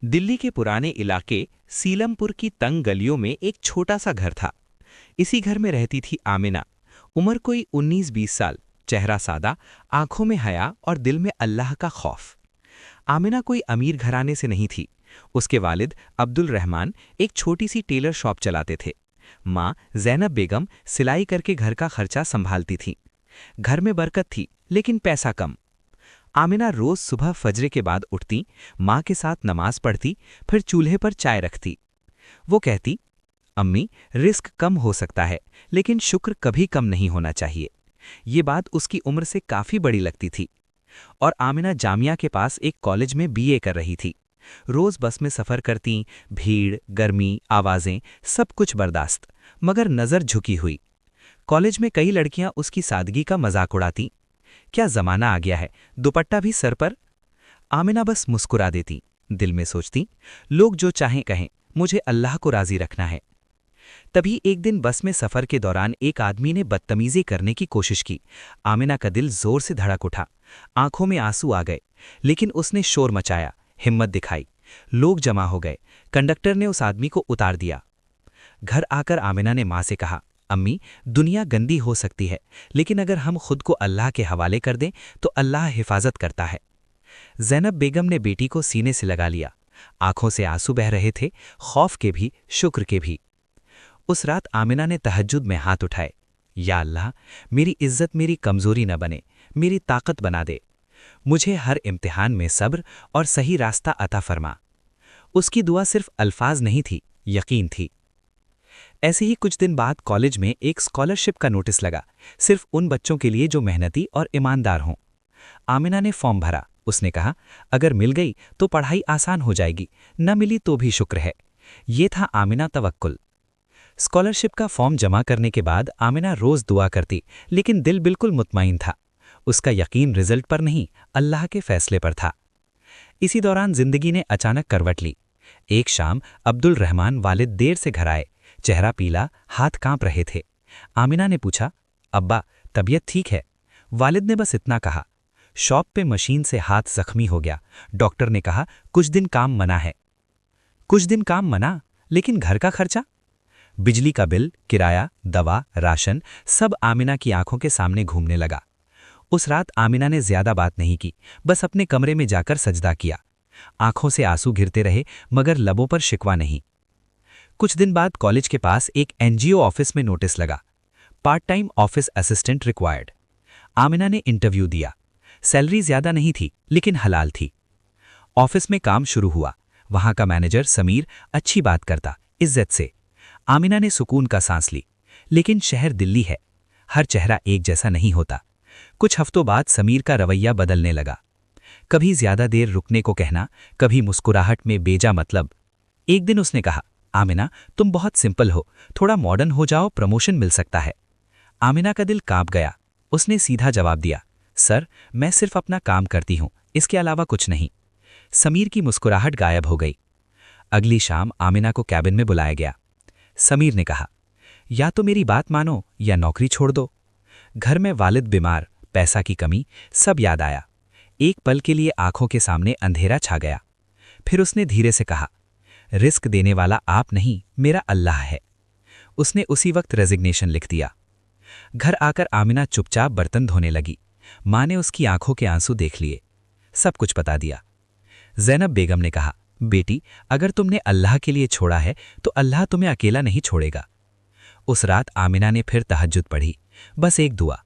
दिल्ली के पुराने इलाके सीलमपुर की तंग गलियों में एक छोटा सा घर था। इसी घर में रहती थी आमिना। उम्र कोई 19-20 साल, चेहरा सादा, आंखों में हया और दिल में अल्लाह का खौफ। आमिना कोई अमीर घराने से नहीं थी। उसके वालिद अब्दुल रहमान एक छोटी सी टेलर शॉप चलाते थे। माँ ज़ैनब बेगम सिलाई करके घर का खर्चा संभालती थी। घर में बरकत थी, लेकिन पैसा कम। आमिना रोज सुबह फजरे के बाद उठती, माँ के साथ नमाज पढ़ती, फिर चूल्हे पर चाय रखती। वो कहती, अम्मी, रिस्क कम हो सकता है, लेकिन शुक्र कभी कम नहीं होना चाहिए। ये बात उसकी उम्र से काफी बड़ी लगती थी। और आमिना जामिया के पास एक कॉलेज में बीए कर रही थी। रोज बस में सफर करती, भीड़, गर्मी, आवाजें, सब कुछ बर्दाश्त, मगर नजर झुकी हुई। कॉलेज में कई लड़कियां उसकी सादगी का मजाक उड़ाती। क्या जमाना आ गया है, दुपट्टा भी सर पर। आमिना बस मुस्कुरा देती, दिल में सोचती, लोग जो चाहें कहें, मुझे अल्लाह को राजी रखना है। तभी एक दिन बस में सफर के दौरान एक आदमी ने बदतमीजी करने की कोशिश की। आमिना का दिल जोर से धड़क उठा, आंखों में आंसू आ गए, लेकिन उसने शोर मचाया, हिम्मत दिखाई। लोग जमा हो गए, कंडक्टर ने उस आदमी को उतार दिया। घर आकर आमिना ने माँ से कहा, अम्मी, दुनिया गंदी हो सकती है, लेकिन अगर हम खुद को अल्लाह के हवाले कर दें तो अल्लाह हिफाजत करता है। ज़ैनब बेगम ने बेटी को सीने से लगा लिया। आंखों से आंसू बह रहे थे, खौफ के भी, शुक्र के भी। उस रात आमिना ने तहज्जुद में हाथ उठाए, या अल्लाह, मेरी इज्जत मेरी कमजोरी न बने, मेरी ताकत बना दे। मुझे हर इम्तिहान में सब्र और सही रास्ता अता फरमा। उसकी दुआ सिर्फ अल्फाज नहीं थी, यकीन थी। ऐसे ही कुछ दिन बाद कॉलेज में एक स्कॉलरशिप का नोटिस लगा, सिर्फ उन बच्चों के लिए जो मेहनती और ईमानदार हों। आमिना ने फॉर्म भरा। उसने कहा, अगर मिल गई तो पढ़ाई आसान हो जाएगी, न मिली तो भी शुक्र है। ये था आमिना तवक्कुल। स्कॉलरशिप का फॉर्म जमा करने के बाद आमिना रोज दुआ करती, लेकिन दिल बिल्कुल मुतमईन था। उसका यकीन रिजल्ट पर नहीं, अल्लाह के फैसले पर था। इसी दौरान जिंदगी ने अचानक करवट ली। एक शाम अब्दुल रहमान वालिद देर से घर आए, चेहरा पीला, हाथ कांप रहे थे। आमिना ने पूछा, अब्बा, तबीयत ठीक है? वालिद ने बस इतना कहा। शॉप पे मशीन से हाथ जख्मी हो गया। डॉक्टर ने कहा, कुछ दिन काम मना है। कुछ दिन काम मना, लेकिन घर का खर्चा? बिजली का बिल, किराया, दवा, राशन, सब आमिना की आंखों के सामने घूमने लगा। उस रात आमिना ने ज्यादा बात नहीं की, बस अपने कमरे में जाकर सजदा किया। आंखों से आंसू गिरते रहे, मगर लबों पर शिकवा नहीं। कुछ दिन बाद कॉलेज के पास एक एनजीओ ऑफिस में नोटिस लगा, part time office assistant required. Amina ने इंटरव्यू दिया। सैलरी ज्यादा नहीं थी, लेकिन हलाल थी। ऑफिस में काम शुरू हुआ। वहां का मैनेजर समीर अच्छी बात करता, इज्जत से। आमिना ने सुकून का सांस ली। लेकिन शहर दिल्ली है, हर चेहरा एक जैसा नहीं होता। कुछ हफ्तों बाद समीर का रवैया बदलने लगा। कभी ज्यादा देर रुकने को कहना, कभी मुस्कुराहट में बेजा मतलब। एक दिन उसने कहा, आमिना, तुम बहुत सिंपल हो, थोड़ा मॉडर्न हो जाओ, प्रमोशन मिल सकता है। आमिना का दिल कांप गया। उसने सीधा जवाब दिया, सर, मैं सिर्फ अपना काम करती हूं, इसके अलावा कुछ नहीं। समीर की मुस्कुराहट गायब हो गई। अगली शाम आमिना को कैबिन में बुलाया गया। समीर ने कहा, या तो मेरी बात मानो या नौकरी छोड़ दो। घर में वालिद बीमार, पैसा की कमी, सब याद आया। एक पल के लिए आंखों के सामने अंधेरा छा गया। फिर उसने धीरे से कहा, रिस्क देने वाला आप नहीं, मेरा अल्लाह है। उसने उसी वक्त रेजिग्नेशन लिख दिया। घर आकर आमिना चुपचाप बर्तन धोने लगी। माँ ने उसकी आंखों के आंसू देख लिए, सब कुछ बता दिया। ज़ैनब बेगम ने कहा, बेटी, अगर तुमने अल्लाह के लिए छोड़ा है तो अल्लाह तुम्हें अकेला नहीं छोड़ेगा। उस रात आमिना ने फिर तहज्जुद पढ़ी, बस एक दुआ,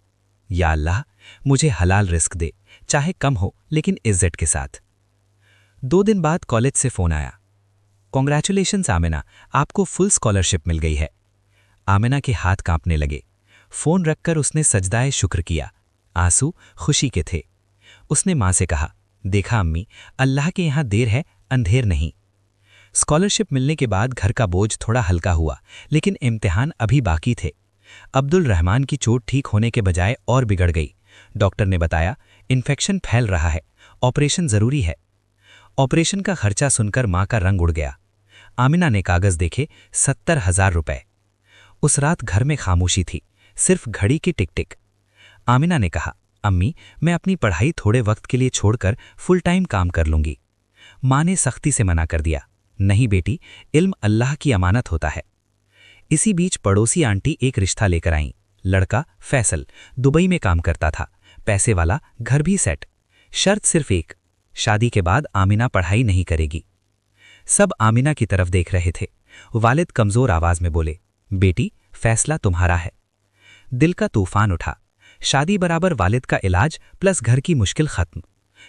या अल्लाह, मुझे हलाल रिस्क दे, चाहे कम हो लेकिन इज्जत के साथ। 2 दिन बाद कॉलेज से फोन आया, कॉन्ग्रेचुलेशंस आमिना, आपको फुल स्कॉलरशिप मिल गई है। आमिना के हाथ कांपने लगे। फोन रखकर उसने सजदाए शुक्र किया। आंसू खुशी के थे। उसने माँ से कहा, देखा अम्मी, अल्लाह के यहाँ देर है, अंधेर नहीं। स्कॉलरशिप मिलने के बाद घर का बोझ थोड़ा हल्का हुआ, लेकिन इम्तिहान अभी बाकी थे। अब्दुल रहमान की चोट ठीक होने के बजाय और बिगड़ गई। डॉक्टर ने बताया, इन्फेक्शन फैल रहा है, ऑपरेशन जरूरी है। ऑपरेशन का खर्चा सुनकर माँ का रंग उड़ गया। आमिना ने कागज देखे, 70,000 रुपए। उस रात घर में खामोशी थी, सिर्फ घड़ी की टिक टिक। आमिना ने कहा, अम्मी, मैं अपनी पढ़ाई थोड़े वक्त के लिए छोड़कर फुल टाइम काम कर लूंगी। माँ ने सख्ती से मना कर दिया, नहीं बेटी, इल्म अल्लाह की अमानत होता है। इसी बीच पड़ोसी आंटी एक रिश्ता लेकर आईं। लड़का फैसल दुबई में काम करता था, पैसे वाला, घर भी सेट। शर्त सिर्फ एक, शादी के बाद आमिना पढ़ाई नहीं करेगी। सब आमिना की तरफ देख रहे थे। वालिद कमजोर आवाज में बोले, बेटी, फैसला तुम्हारा है। दिल का तूफान उठा। शादी बराबर वालिद का इलाज प्लस घर की मुश्किल खत्म,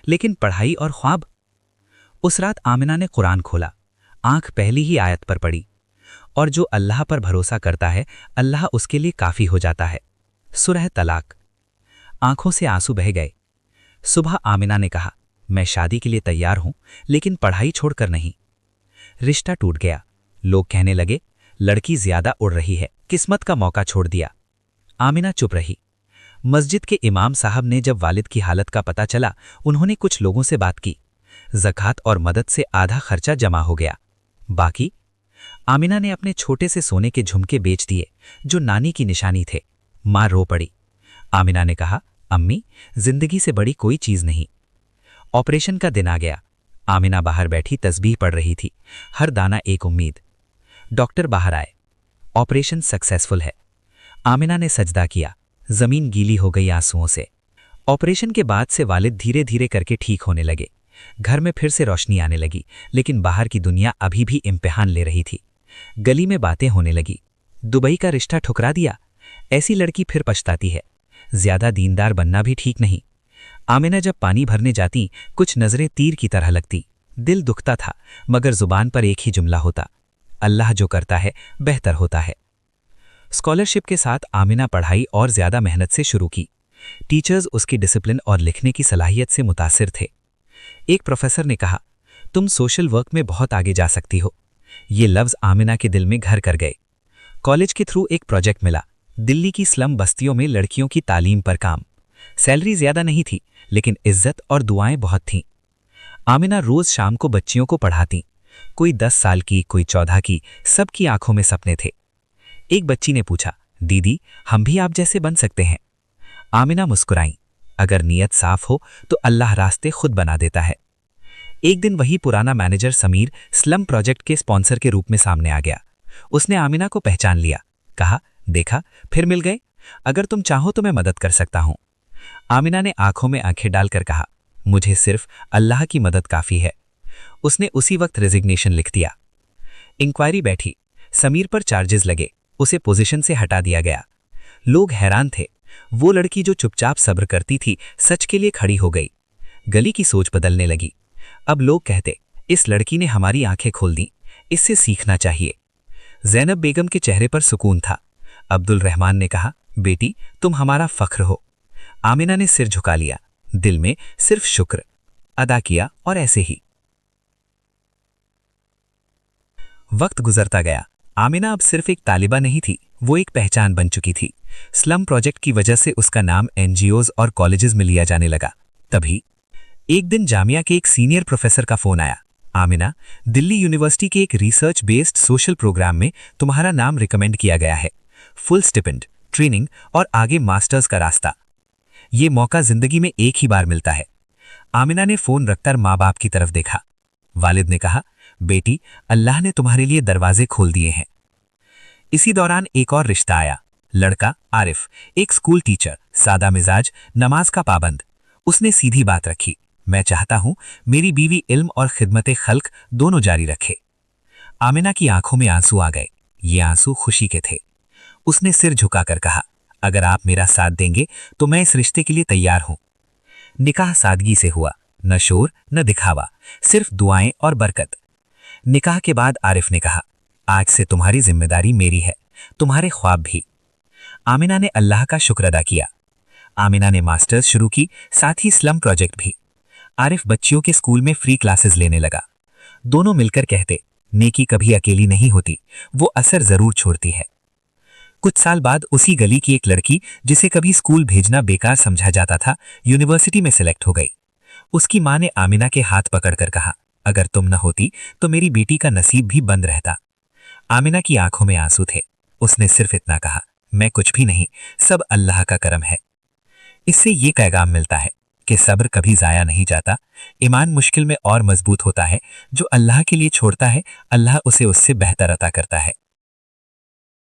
लेकिन पढ़ाई और ख्वाब। उस रात आमिना ने कुरान खोला, आंख पहली ही आयत पर पड़ी, और जो अल्लाह पर भरोसा करता है अल्लाह उसके लिए काफी हो जाता है। सूरह तलाक। आंखों से आंसू बह गए। सुबह आमिना ने कहा, मैं शादी के लिए तैयार हूं, लेकिन पढ़ाई छोड़कर नहीं। रिश्ता टूट गया। लोग कहने लगे, लड़की ज्यादा उड़ रही है, किस्मत का मौका छोड़ दिया। आमिना चुप रही। मस्जिद के इमाम साहब ने जब वालिद की हालत का पता चला, उन्होंने कुछ लोगों से बात की। ज़कात और मदद से आधा खर्चा जमा हो गया। बाकी आमिना ने अपने छोटे से सोने के झुमके बेच दिए, जो नानी की निशानी थे। मां रो पड़ी। आमिना ने कहा, अम्मी, जिंदगी से बड़ी कोई चीज नहीं। ऑपरेशन का दिन आ गया। आमिना बाहर बैठी तस्बीह पढ़ रही थी, हर दाना एक उम्मीद। डॉक्टर बाहर आए। ऑपरेशन सक्सेसफुल है। आमिना ने सजदा किया, जमीन गीली हो गई आंसुओं से। ऑपरेशन के बाद से वालिद धीरे धीरे करके ठीक होने लगे। घर में फिर से रोशनी आने लगी, लेकिन बाहर की दुनिया अभी भी इम्तिहान ले रही थी। गली में बातें होने लगी, दुबई का रिश्ता ठुकरा दिया, ऐसी लड़की फिर पछताती है, ज्यादा दीनदार बनना भी ठीक नहीं। आमिना जब पानी भरने जाती, कुछ नजरें तीर की तरह लगती। दिल दुखता था, मगर जुबान पर एक ही जुमला होता, अल्लाह जो करता है बेहतर होता है। स्कॉलरशिप के साथ आमिना पढ़ाई और ज्यादा मेहनत से शुरू की। टीचर्स उसकी डिसिप्लिन और लिखने की सलाहियत से मुतासिर थे। एक प्रोफेसर ने कहा, तुम सोशल वर्क में बहुत आगे जा सकती हो। ये लफ्ज आमिना के दिल में घर कर गए। कॉलेज के थ्रू एक प्रोजेक्ट मिला, दिल्ली की स्लम बस्तियों में लड़कियों की तालीम पर काम। सैलरी ज्यादा नहीं थी, लेकिन इज्जत और दुआएं बहुत थीं। आमिना रोज शाम को बच्चियों को पढ़ाती, कोई 10 साल की, कोई 14 की, सबकी आंखों में सपने थे। एक बच्ची ने पूछा, दीदी, हम भी आप जैसे बन सकते हैं? आमिना मुस्कुराई, अगर नीयत साफ हो तो अल्लाह रास्ते खुद बना देता है। एक दिन वही पुराना मैनेजर समीर स्लम प्रोजेक्ट के स्पॉन्सर के रूप में सामने आ गया। उसने आमिना को पहचान लिया, कहा, देखा, फिर मिल गए, अगर तुम चाहो तो मैं मदद कर सकता हूं। आमिना ने आंखों में आंखें डालकर कहा, मुझे सिर्फ अल्लाह की मदद काफी है। उसने उसी वक्त रेजिग्नेशन लिख दिया। इंक्वायरी बैठी, समीर पर चार्जेस लगे, उसे पोजीशन से हटा दिया गया। लोग हैरान थे, वो लड़की जो चुपचाप सब्र करती थी, सच के लिए खड़ी हो गई। गली की सोच बदलने लगी। अब लोग कहते, इस लड़की ने हमारी आंखें खोल दी, इससे सीखना चाहिए। ज़ैनब बेगम के चेहरे पर सुकून था। अब्दुल रहमान ने कहा, बेटी, तुम हमारा फख्र हो। आमिना ने सिर झुका लिया, दिल में सिर्फ शुक्र अदा किया, और ऐसे ही वक्त गुजरता गया। आमिना अब सिर्फ एक तालिबा नहीं थी, वो एक पहचान बन चुकी थी। स्लम प्रोजेक्ट की वजह से उसका नाम एनजीओज और कॉलेजेस में लिया जाने लगा। तभी एक दिन जामिया के एक सीनियर प्रोफेसर का फोन आया, आमिना, दिल्ली यूनिवर्सिटी के एक रिसर्च बेस्ड सोशल प्रोग्राम में तुम्हारा नाम रिकमेंड किया गया है। फुल स्टिपेंड, ट्रेनिंग और आगे मास्टर्स का रास्ता। ये मौका जिंदगी में एक ही बार मिलता है। आमिना ने फोन रखकर माँ बाप की तरफ देखा। वालिद ने कहा, बेटी, अल्लाह ने तुम्हारे लिए दरवाजे खोल दिए हैं। इसी दौरान एक और रिश्ता आया। लड़का आरिफ, एक स्कूल टीचर, सादा मिजाज, नमाज का पाबंद। उसने सीधी बात रखी, मैं चाहता हूं मेरी बीवी इल्म और खिदमत खल्क दोनों जारी रखे। आमिना की आंखों में आंसू आ गए। ये आंसू खुशी के थे। उसने सिर झुकाकर कहा, अगर आप मेरा साथ देंगे तो मैं इस रिश्ते के लिए तैयार हूं। निकाह सादगी से हुआ, न शोर न दिखावा, सिर्फ दुआएं और बरकत। निकाह के बाद आरिफ ने कहा, आज से तुम्हारी जिम्मेदारी मेरी है, तुम्हारे ख्वाब भी। आमिना ने अल्लाह का शुक्र अदा किया। आमिना ने मास्टर्स शुरू की, साथ ही स्लम प्रोजेक्ट भी। आरिफ बच्चियों के स्कूल में फ्री क्लासेस लेने लगा। दोनों मिलकर कहते, नेकी कभी अकेली नहीं होती, वो असर जरूर छोड़ती है। कुछ साल बाद उसी गली की एक लड़की, जिसे कभी स्कूल भेजना बेकार समझा जाता था, यूनिवर्सिटी में सिलेक्ट हो गई। उसकी मां ने आमिना के हाथ पकड़कर कहा, अगर तुम न होती तो मेरी बेटी का नसीब भी बंद रहता। आमिना की आंखों में आंसू थे। उसने सिर्फ इतना कहा, मैं कुछ भी नहीं, सब अल्लाह का करम है। इससे ये पैगाम मिलता है, कि सब्र कभी ज़ाया नहीं जाता। ईमान मुश्किल में और मजबूत होता है। जो अल्लाह के लिए छोड़ता है, अल्लाह उसे उससे बेहतर अता करता है।